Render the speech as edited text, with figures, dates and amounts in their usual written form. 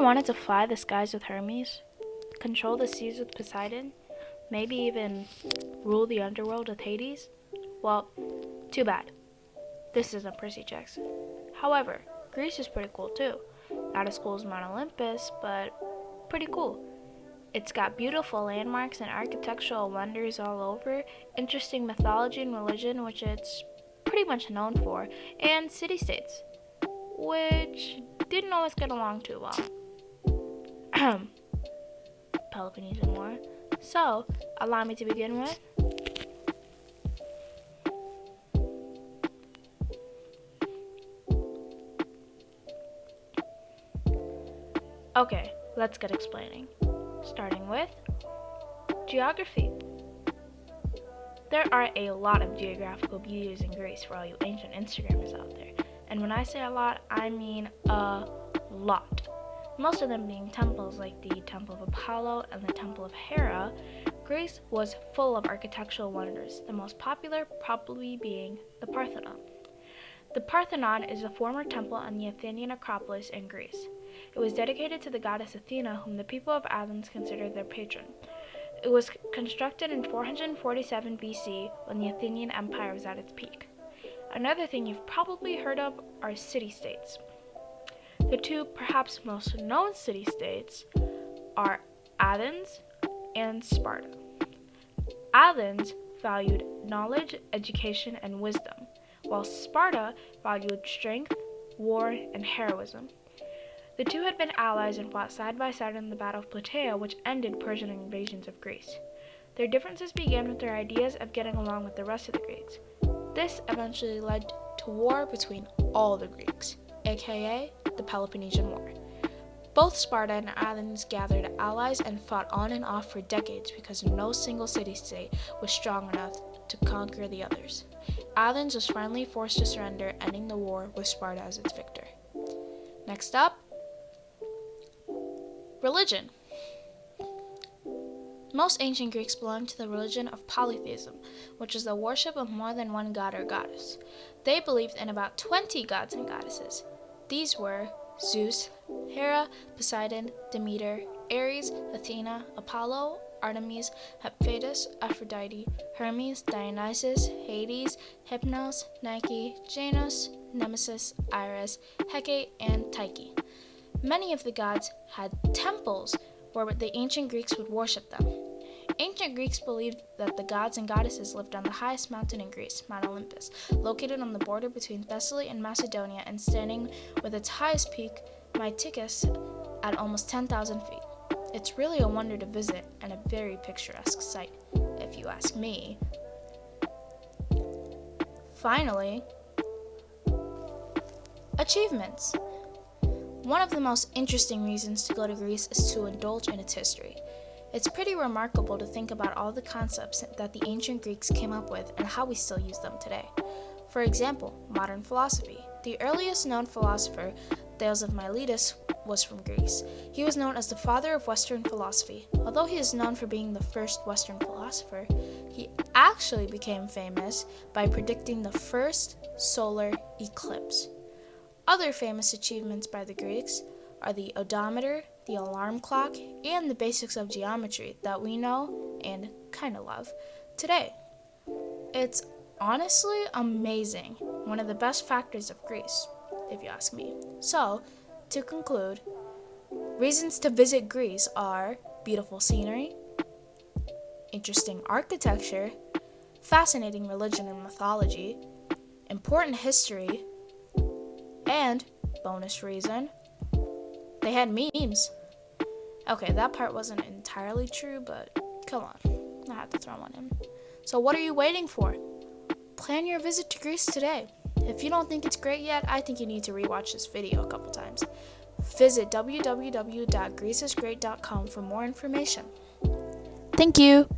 wanted to fly the skies with Hermes, control the seas with Poseidon, maybe even rule the underworld with Hades? Well, too bad. This isn't Percy Jackson. However, Greece is pretty cool too. Not as cool as Mount Olympus, but pretty cool. It's got beautiful landmarks and architectural wonders all over, interesting mythology and religion, which it's pretty much known for, and city-states, which didn't always get along too well. Peloponnesian War. So, allow me to begin with. Okay, let's get explaining. Starting with geography. There are a lot of geographical beauties in Greece for all you ancient Instagrammers out there. And when I say a lot, I mean a lot. Most of them being temples like the Temple of Apollo and the Temple of Hera. Greece was full of architectural wonders, the most popular probably being the Parthenon. The Parthenon is a former temple on the Athenian Acropolis in Greece. It was dedicated to the goddess Athena, whom the people of Athens considered their patron. It was constructed in 447 BC when the Athenian Empire was at its peak. Another thing you've probably heard of are city-states. The two perhaps most known city-states are Athens and Sparta. Athens valued knowledge, education, and wisdom, while Sparta valued strength, war, and heroism. The two had been allies and fought side by side in the Battle of Plataea, which ended Persian invasions of Greece. Their differences began with their ideas of getting along with the rest of the Greeks. This eventually led to war between all the Greeks, aka the Peloponnesian War. Both Sparta and Athens gathered allies and fought on and off for decades because no single city-state was strong enough to conquer the others. Athens was finally forced to surrender, ending the war with Sparta as its victor. Next up, religion. Most ancient Greeks belonged to the religion of polytheism, which is the worship of more than one god or goddess. They believed in about 20 gods and goddesses. These were Zeus, Hera, Poseidon, Demeter, Ares, Athena, Apollo, Artemis, Hephaestus, Aphrodite, Hermes, Dionysus, Hades, Hypnos, Nike, Janus, Nemesis, Iris, Hecate, and Tyche. Many of the gods had temples where the ancient Greeks would worship them. Ancient Greeks believed that the gods and goddesses lived on the highest mountain in Greece, Mount Olympus, located on the border between Thessaly and Macedonia and standing with its highest peak, Mytikas, at almost 10,000 feet. It's really a wonder to visit and a very picturesque sight, if you ask me. Finally, achievements. One of the most interesting reasons to go to Greece is to indulge in its history. It's pretty remarkable to think about all the concepts that the ancient Greeks came up with and how we still use them today. For example, modern philosophy. The earliest known philosopher, Thales of Miletus, was from Greece. He was known as the father of Western philosophy. Although he is known for being the first Western philosopher, he actually became famous by predicting the first solar eclipse. Other famous achievements by the Greeks are the odometer, the alarm clock, and the basics of geometry that we know and kind of love today. It's honestly amazing, one of the best factors of Greece, if you ask me. So, to conclude, reasons to visit Greece are beautiful scenery, interesting architecture, fascinating religion and mythology, important history, and, bonus reason, they had memes. Okay, that part wasn't entirely true, but come on, I had to throw one in. So what are you waiting for? Plan your visit to Greece today. If you don't think it's great yet, I think you need to rewatch this video a couple times. Visit www.greeceisgreat.com for more information. Thank you!